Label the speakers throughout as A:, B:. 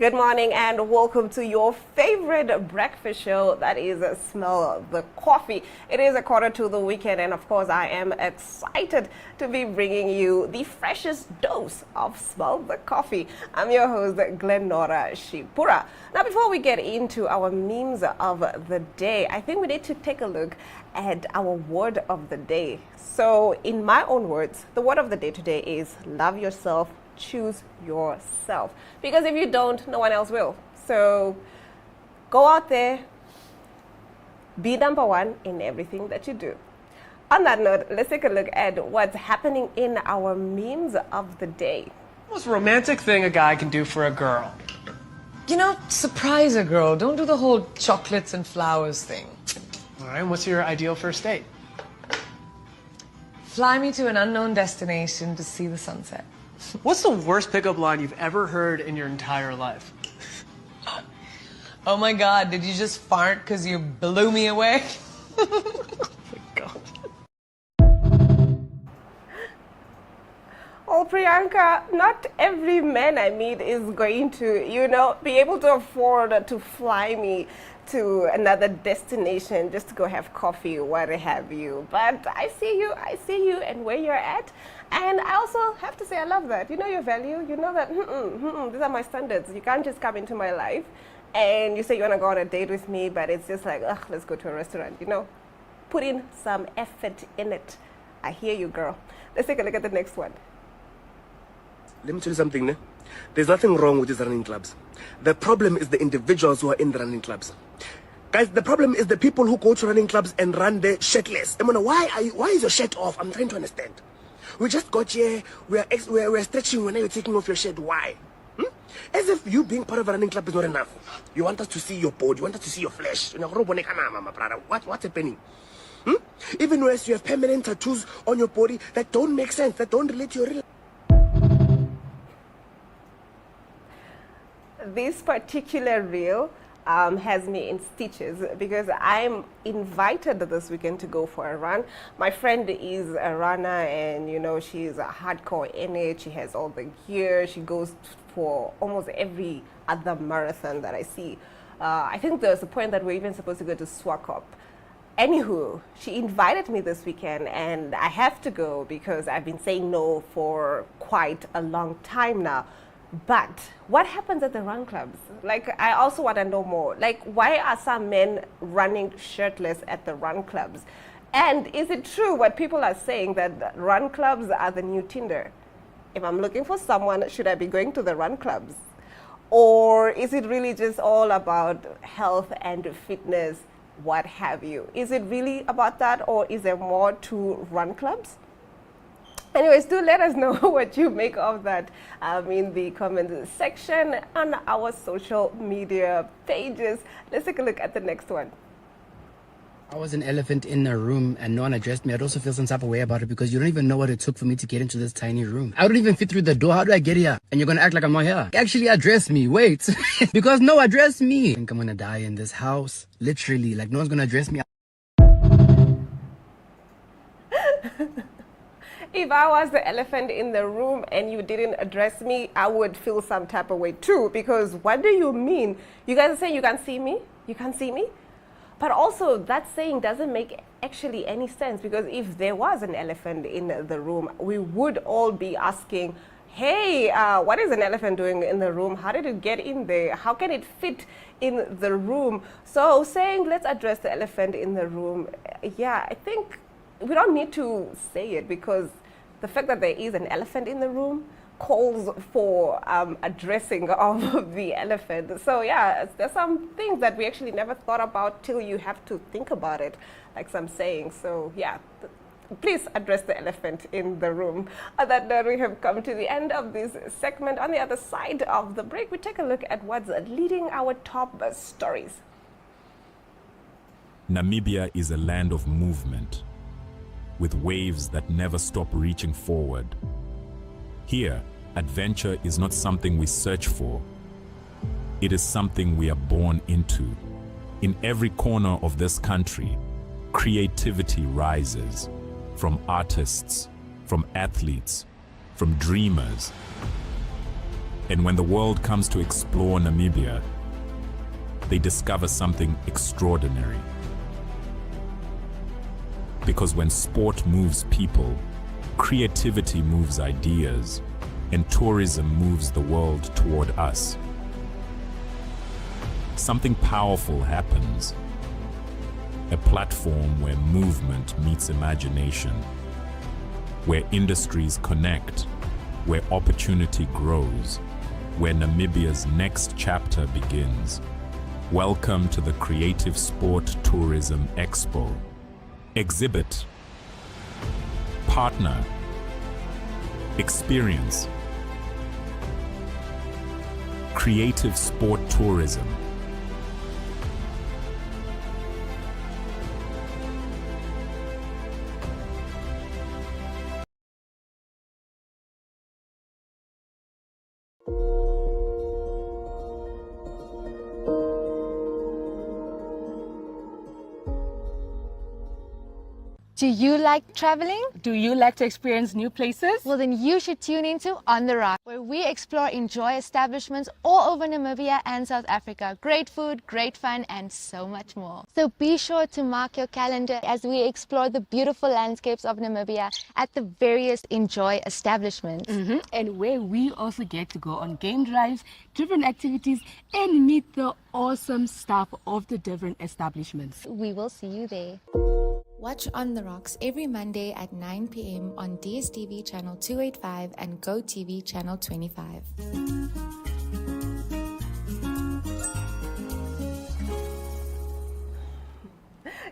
A: Good morning and welcome to your favorite breakfast show, that is Smell the Coffee. It is a quarter to the weekend and of course I am excited to be bringing you the freshest dose of Smell the Coffee. I'm your host, Glenora Shipura. Now before we get into our memes of the day, I think we need to take a look at our word of the day. So in my own words, the word of the day today is love yourself. Choose yourself, because if you don't, no one else will. So go out there, be number one in everything that you do. On that note, let's take a look at what's happening in our memes of the day.
B: Most romantic thing a guy can do for a girl.
C: You know, surprise a girl. Don't do the whole chocolates and flowers thing.
B: All right, what's your ideal first date?
C: Fly me to an unknown destination to see the sunset.
B: What's the worst pickup line you've ever heard in your entire life?
C: Oh my God, did you just fart because you blew me away?
A: Oh, Priyanka, not every man I meet is going to, be able to afford to fly me to another destination just to go have coffee, what have you. But I see you and where you're at. And I also have to say I love that. You know your value, you know that these are my standards. You can't just come into my life and you say you want to go on a date with me, but it's just like, ugh, let's go to a restaurant, Put in some effort in it. I hear you, girl. Let's take a look at the next one.
D: Let me tell you something, ne? There's nothing wrong with these running clubs. The problem is the individuals who are in the running clubs. Guys, the problem is the people who go to running clubs and run there shirtless. I mean, why is your shirt off? I'm trying to understand. We just got here, we're stretching when you're taking off your shirt. Why? As if you being part of a running club is not enough. You want us to see your body, you want us to see your flesh. What's happening? Even worse, you have permanent tattoos on your body that don't make sense, that don't relate to your real life.
A: This particular reel has me in stitches because I'm invited this weekend to go for a run. My friend is a runner and she's a hardcore in it. She has all the gear. She goes for almost every other marathon that I see. I think there's a point that we're even supposed to go to Swakop. Anywho, she invited me this weekend and I have to go because I've been saying no for quite a long time now. But what happens at the run clubs? Like, I also want to know more. Like, why are some men running shirtless at the run clubs? And is it true what people are saying that run clubs are the new Tinder? If I'm looking for someone, should I be going to the run clubs? Or is it really just all about health and fitness, what have you? Is it really about that, or is there more to run clubs? Anyways, do let us know what you make of that in the comment section on our social media pages. Let's take a look at the next one.
E: I was an elephant in a room and no one addressed me. I'd also feel some type of way about it because you don't even know what it took for me to get into this tiny room. I don't even fit through the door. How do I get here? And you're going to act like I'm not here. Actually, address me. Wait. Because no, address me. I think I'm going to die in this house. Literally. Like, no one's going to address me.
A: If I was the elephant in the room and you didn't address me, I would feel some type of way too. Because what do you mean? You guys are saying you can't see me? You can't see me? But also, that saying doesn't make actually any sense, because if there was an elephant in the room, we would all be asking, hey, what is an elephant doing in the room? How did it get in there? How can it fit in the room? So saying, let's address the elephant in the room, yeah, I think we don't need to say it, because the fact that there is an elephant in the room calls for addressing of the elephant. So yeah, there's some things that we actually never thought about till you have to think about it, like some saying. So yeah, please address the elephant in the room. On that note, we have come to the end of this segment. On the other side of the break, we take a look at what's leading our top stories.
F: Namibia is a land of movement, with waves that never stop reaching forward. Here, adventure is not something we search for. It is something we are born into. In every corner of this country, creativity rises, from artists, from athletes, from dreamers. And when the world comes to explore Namibia, they discover something extraordinary. Because when sport moves people, creativity moves ideas, and tourism moves the world toward us, something powerful happens. A platform where movement meets imagination, where industries connect, where opportunity grows, where Namibia's next chapter begins. Welcome to the Creative Sport Tourism Expo. Exhibit, partner, experience. Creative Sport Tourism.
G: Do you like traveling?
H: Do you like to experience new places?
G: Well, then you should tune into On the Rock, where we explore enjoy establishments all over Namibia and South Africa. Great food, great fun, and so much more. So be sure to mark your calendar as we explore the beautiful landscapes of Namibia at the various enjoy establishments.
H: And where we also get to go on game drives, different activities, and meet the awesome staff of the different establishments.
G: We will see you there.
I: Watch On the Rocks every Monday at 9 p.m. on DSTV channel 285 and GoTV channel 25.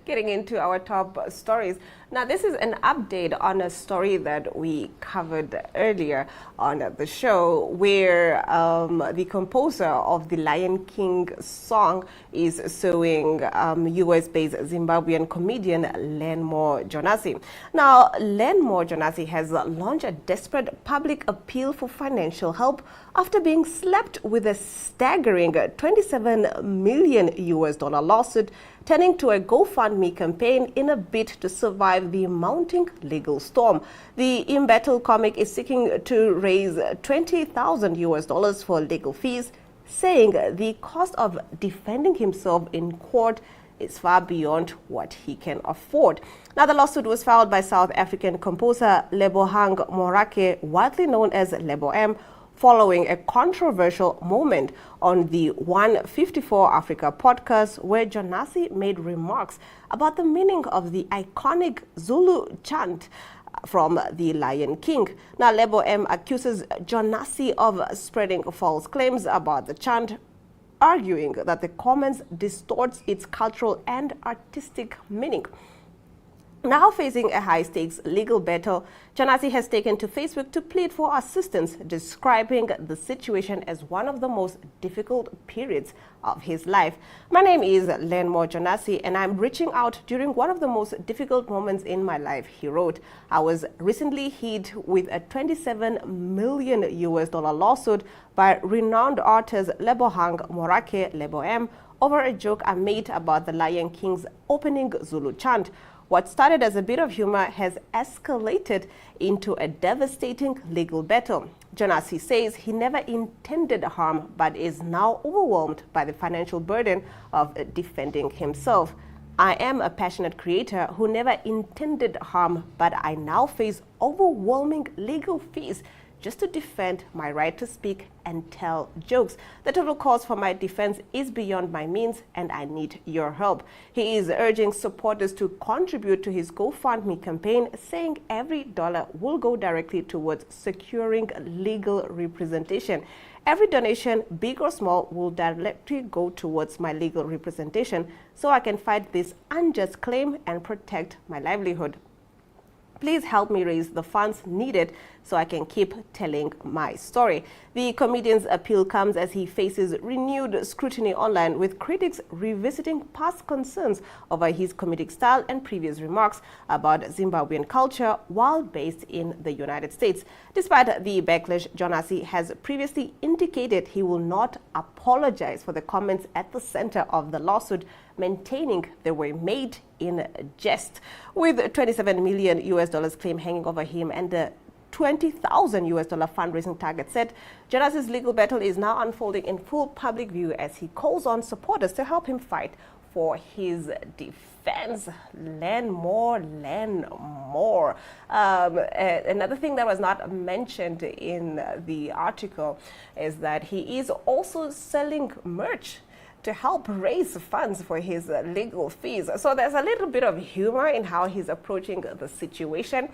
A: Getting into our top stories. Now, this is an update on a story that we covered earlier on the show, where the composer of the Lion King song is suing US-based Zimbabwean comedian Lenmore Jonasi. Now, Lenmore Jonasi has launched a desperate public appeal for financial help after being slapped with a staggering $27 million lawsuit, turning to a GoFundMe campaign in a bid to survive the mounting legal storm. The embattled comic is seeking to raise $20,000 for legal fees, saying the cost of defending himself in court is far beyond what he can afford. Now, the lawsuit was filed by South African composer Lebohang Morake, widely known as Lebo M, following a controversial moment on the 154 Africa podcast, where Jonasi made remarks about the meaning of the iconic Zulu chant from The Lion King. Now, Lebo M accuses Jonasi of spreading false claims about the chant, arguing that the comments distorts its cultural and artistic meaning. Now facing a high-stakes legal battle, Jonasi has taken to Facebook to plead for assistance, describing the situation as one of the most difficult periods of his life. My name is Lenmore Jonasi, and I'm reaching out during one of the most difficult moments in my life, he wrote. I was recently hit with a $27 million lawsuit by renowned artist Lebohang Morake, Lebo M, over a joke I made about the Lion King's opening Zulu chant. What started as a bit of humor has escalated into a devastating legal battle. Jonasi says he never intended harm, but is now overwhelmed by the financial burden of defending himself. I am a passionate creator who never intended harm, but I now face overwhelming legal fees just to defend my right to speak and tell jokes. The total cost for my defense is beyond my means, and I need your help. He is urging supporters to contribute to his GoFundMe campaign, saying every dollar will go directly towards securing legal representation. Every donation, big or small, will directly go towards my legal representation so I can fight this unjust claim and protect my livelihood. Please help me raise the funds needed so I can keep telling my story. The comedian's appeal comes as he faces renewed scrutiny online, with critics revisiting past concerns over his comedic style and previous remarks about Zimbabwean culture while based in the United States. Despite the backlash, Jonasi has previously indicated he will not apologize for the comments at the center of the lawsuit, maintaining they were made in jest. With $27 million claim hanging over him and $20,000 fundraising target set. Jonas's legal battle is now unfolding in full public view as he calls on supporters to help him fight for his defense. Learn more, learn more. Another thing that was not mentioned in the article is that he is also selling merch to help raise funds for his legal fees. So there's a little bit of humor in how he's approaching the situation,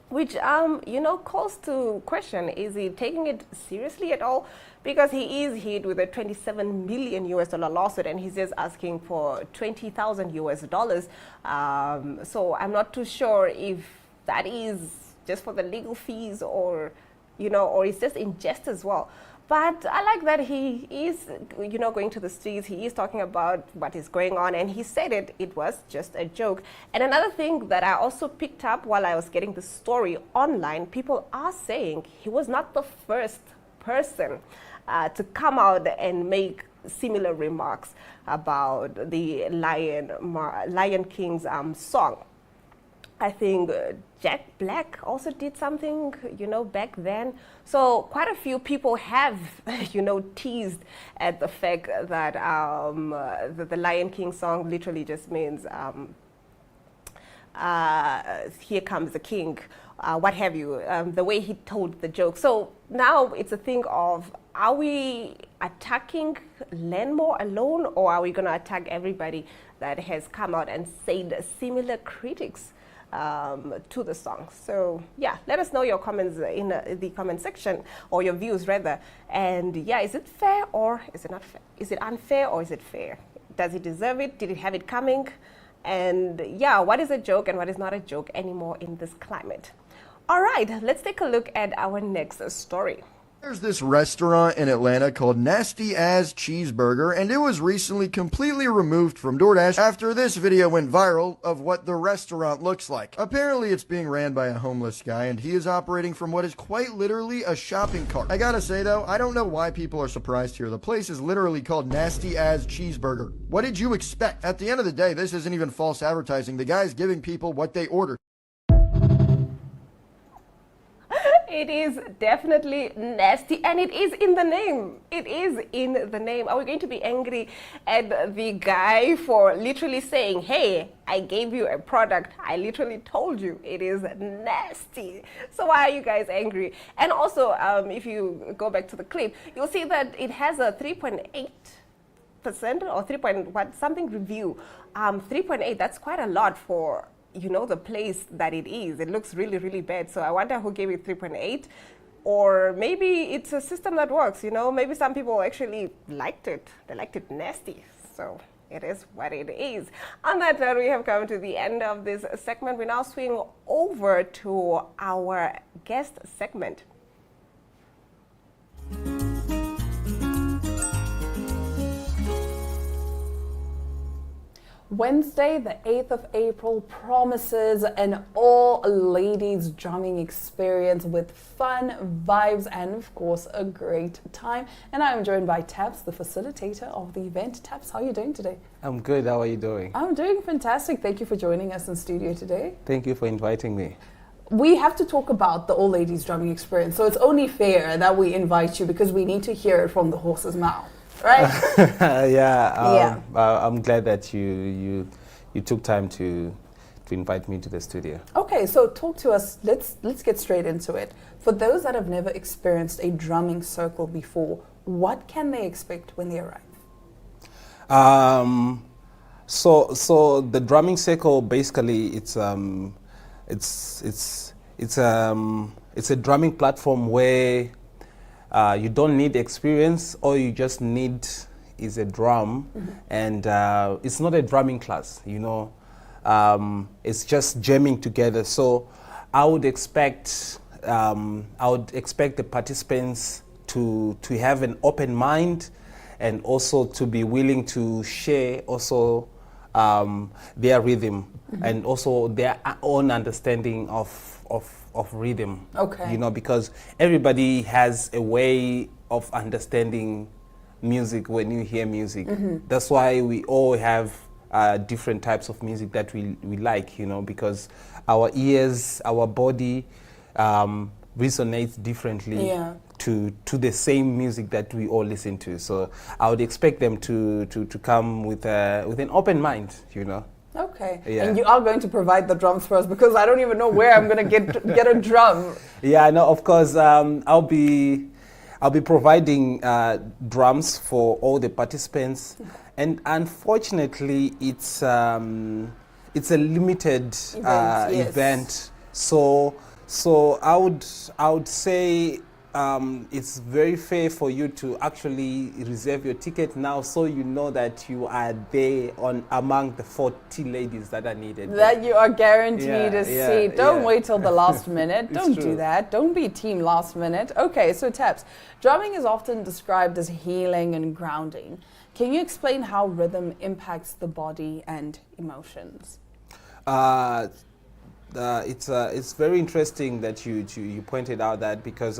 A: which, calls to question, is he taking it seriously at all? Because he is hit with a $27 million lawsuit and he's just asking for $20,000. So I'm not too sure if that is just for the legal fees or it's just in jest as well. But I like that he is, going to the streets. He is talking about what is going on, and he said it was just a joke. And another thing that I also picked up while I was getting the story online, people are saying he was not the first person to come out and make similar remarks about the Lion King's song. I think Jack Black also did something, back then. So quite a few people have, teased at the fact that the Lion King song literally just means here comes the king, what have you, the way he told the joke. So now it's a thing of, are we attacking Lenmore alone, or are we going to attack everybody that has come out and said similar critics to the song? So yeah, let us know your comments in the comment section, or your views rather. And yeah, is it fair or is it not fair? Is it unfair or is it fair? Does he deserve it? Did he have it coming? And yeah, what is a joke and what is not a joke anymore in this climate? All right, let's take a look at our next story.
J: There's this restaurant in Atlanta called Nasty As Cheeseburger, and it was recently completely removed from DoorDash after this video went viral of what the restaurant looks like. Apparently it's being ran by a homeless guy, and he is operating from what is quite literally a shopping cart. I gotta say though, I don't know why people are surprised here. The place is literally called Nasty As Cheeseburger. What did you expect? At the end of the day, this isn't even false advertising. The guy's giving people what they ordered.
A: It is definitely nasty, and it is in the name. It is in the name. Are we going to be angry at the guy for literally saying, hey, I gave you a product, I literally told you it is nasty? So why are you guys angry? And also, if you go back to the clip, you'll see that it has a 3.8% or 3 point what something review. 3.8, that's quite a lot for the place that it is. It looks really, really bad. So I wonder who gave it 3.8, or maybe it's a system that works. Maybe some people actually liked it. They liked it nasty. So it is what it is. On that note, we have come to the end of this segment. We now swing over to our guest segment.
K: Wednesday, the 8th of April, promises an all-ladies drumming experience with fun, vibes, and of course, a great time. And I'm joined by Taps, the facilitator of the event. Taps, how are you doing today?
L: I'm good. How are you doing?
K: I'm doing fantastic. Thank you for joining us in studio today.
L: Thank you for inviting me.
K: We have to talk about the all-ladies drumming experience, so it's only fair that we invite you because we need to hear it from the horse's mouth. Right?
L: I'm glad that you took time to invite me to the studio.
K: Okay, so talk to us. Let's get straight into it. For those that have never experienced a drumming circle before, what can they expect when they arrive?
L: So the drumming circle basically it's a drumming platform where you don't need experience, all you just need is a drum. And it's not a drumming class, it's just jamming together. So I would expect the participants to have an open mind and also to be willing to share also their rhythm and also their own understanding of rhythm.
K: Okay.
L: Because everybody has a way of understanding music when you hear music. That's why we all have different types of music that we like, because our ears, our body resonates differently
K: Yeah.
L: to the same music that we all listen to. So I would expect them to come with an open mind, you know.
K: Okay.
L: Yeah.
K: And you are going to provide the drums for us, because I don't even know where I'm going to get a drum.
L: Yeah, no, of course. I'll be providing drums for all the participants, and unfortunately, it's a limited
K: Yes.
L: event. So I would say it's very fair for you to actually reserve your ticket now, so you know that you are there among the 40 ladies that are needed.
K: That you are guaranteed
L: Yeah,
K: a
L: yeah,
K: seat. Don't
L: yeah.
K: wait till the last minute.
L: It's
K: Don't do
L: true.
K: that. Don't be team last minute. Okay, so Taps, drumming is often described as healing and grounding. Can you explain how rhythm impacts the body and emotions?
L: It's very interesting that you pointed out that, because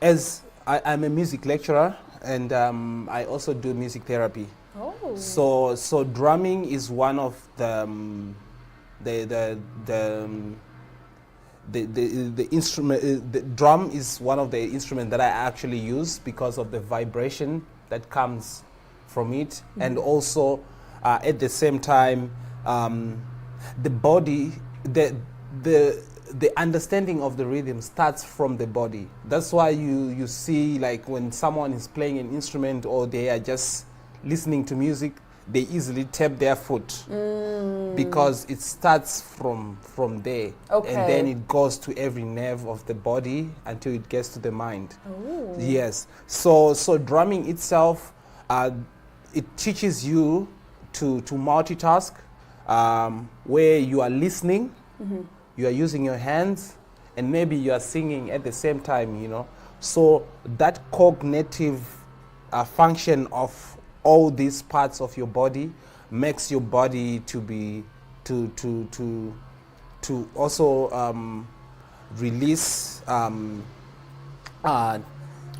L: as I'm a music lecturer, and I also do music therapy.
K: Oh.
L: So drumming is one of the instrument. The drum is one of the instruments that I actually use because of the vibration that comes from it, and also at the same time, the body, the understanding of the rhythm starts from the body. That's why you see, like, when someone is playing an instrument or they are just listening to music, they easily tap their foot, because it starts from there,
K: Okay.
L: and then it goes to every nerve of the body until it gets to the mind.
K: Ooh.
L: Yes. So drumming itself, it teaches you to multitask, where you are listening, you are using your hands, and maybe you are singing at the same time, you know. So that cognitive function of all these parts of your body makes your body to be to also release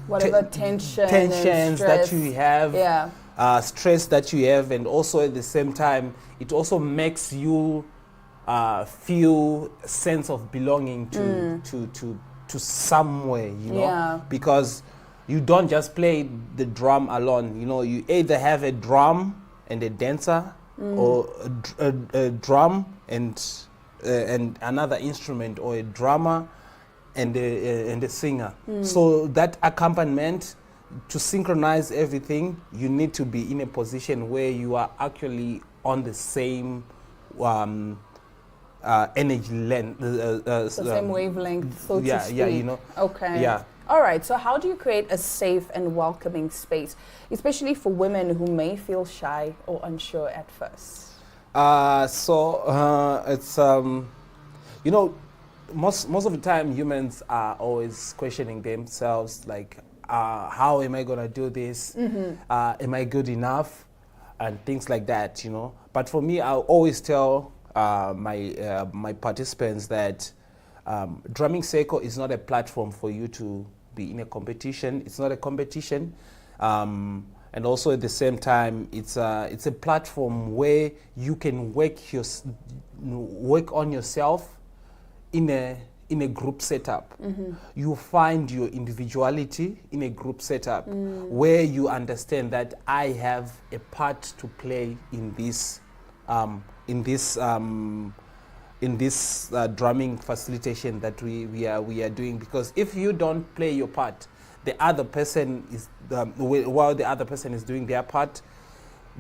K: Whatever tension
L: tensions
K: and stress.
L: that you have,
K: Yeah.
L: stress that you have, and also at the same time, it also makes you feel a sense of belonging to somewhere, you know,
K: Yeah.
L: because you don't just play the drum alone. You know, you either have a drum and a dancer, or a drum and another instrument, or a drummer and a singer. So that accompaniment, to synchronize everything, you need to be in a position where you are actually on the same energy length.
K: The same wavelength, so to speak.
L: Yeah, you know.
K: Okay.
L: Yeah.
K: All right. So how do you create a safe and welcoming space, especially for women who may feel shy or unsure at first?
L: It's you know, most of the time humans are always questioning themselves, like, how am I gonna do this? Am I good enough? And things like that, you know. But for me, I always tell my participants that Drumming Circle is not a platform for you to be in a competition. It's not a competition, and also at the same time, it's a platform where you can work on yourself in a group setup. You find your individuality in a group setup, where you understand that I have a part to play in this drumming facilitation that we are doing. Because if you don't play your part, the other person is while the other person is doing their part,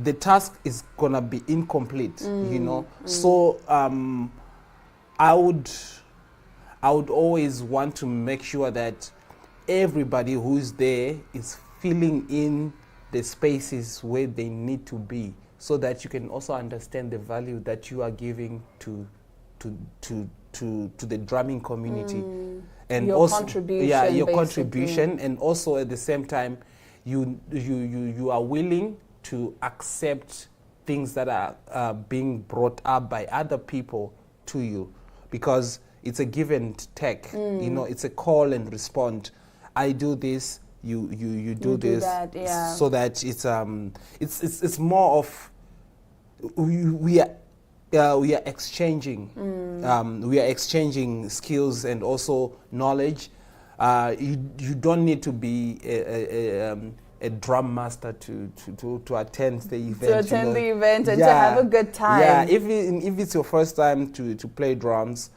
L: the task is gonna be incomplete. You know. So I would always want to make sure that everybody who's there is filling in the spaces where they need to be, so that you can also understand the value that you are giving to the drumming community, and
K: your
L: also
K: contribution,
L: your
K: basically.
L: contribution, and also at the same time, you are willing to accept things that are being brought up by other people to you, because it's a give and take. You know, it's a call and respond. I do this, you do this,
K: that, yeah.
L: so that it's more of we are we are exchanging. We are exchanging skills and also knowledge. You don't need to be a drum master to attend the event.
K: To attend the event and to have a good time.
L: Yeah, if it's your first time to play drums,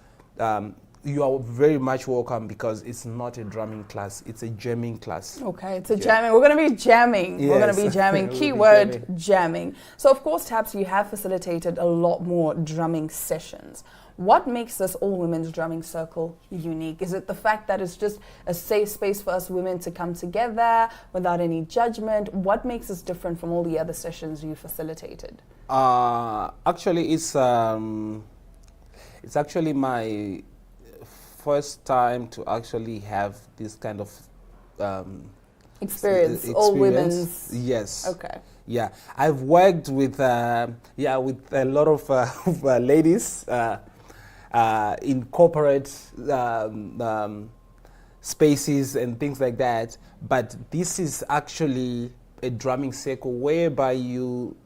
L: you are very much welcome, because it's not a drumming class, it's a jamming class.
K: Okay, it's a jamming. We're going to be jamming.
L: Yes.
K: We're going to be jamming. Keyword jamming. So, of course, Taps, you have facilitated a lot more drumming sessions. What makes this all-women's drumming circle unique? Is it the fact that it's just a safe space for us women to come together without any judgment? What makes us different from all the other sessions you facilitated?
L: Actually, it's actually my first time to actually have this kind of
K: experience. All women's.
L: Yes.
K: Okay.
L: Yeah, I've worked with with a lot of ladies in corporate spaces and things like that. But this is actually a drumming circle whereby you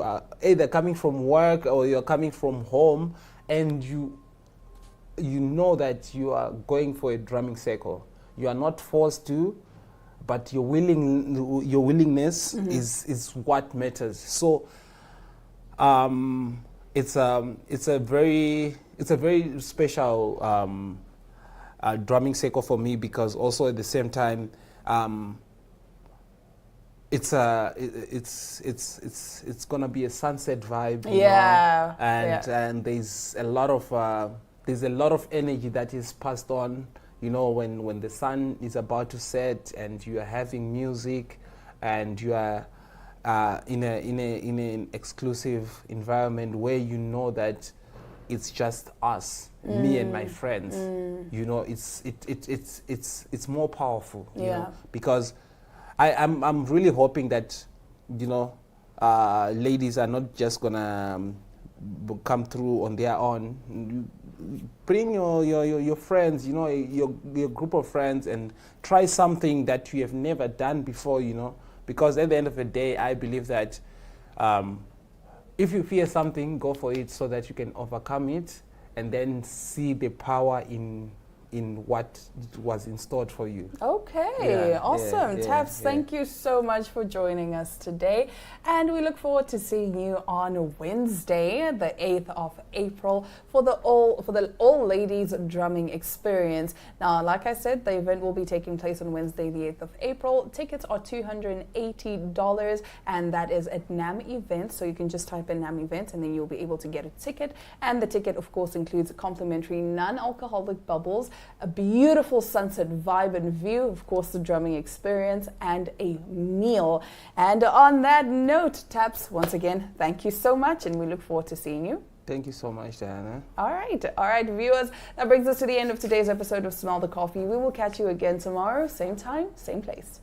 L: are either coming from work or you're coming from home, and you know that you are going for a drumming circle. You are not forced to, but your willingness is what matters. So it's a very special drumming circle for me, because also at the same time it's gonna be a sunset vibe. You know? And there's a lot of energy that is passed on. You know, when the sun is about to set and you are having music and you are in an exclusive environment where you know that it's just us, me and my friends. You know, it's more powerful. You know, because I'm really hoping that, you know, ladies are not just gonna come through on their own. Bring your friends, you know, your group of friends, and try something that you have never done before, you know, because at the end of the day, I believe that if you fear something, go for it so that you can overcome it, and then see the power in what was in store for you.
K: Okay, awesome. Taps, thank you so much for joining us today. And we look forward to seeing you on Wednesday, the 8th of April, for the All Ladies Drumming Experience. Now, like I said, the event will be taking place on Wednesday, the 8th of April. Tickets are $280, and that is at NAM Events. So you can just type in NAM Events, and then you'll be able to get a ticket. And the ticket, of course, includes complimentary non-alcoholic bubbles, a beautiful sunset vibe and view, of course, the drumming experience, and a meal. And on that note, Taps, once again, thank you so much, and we look forward to seeing you.
L: Thank you so much, Diana.
K: All right, viewers, that brings us to the end of today's episode of Smell the Coffee. We will catch you again tomorrow, same time, same place.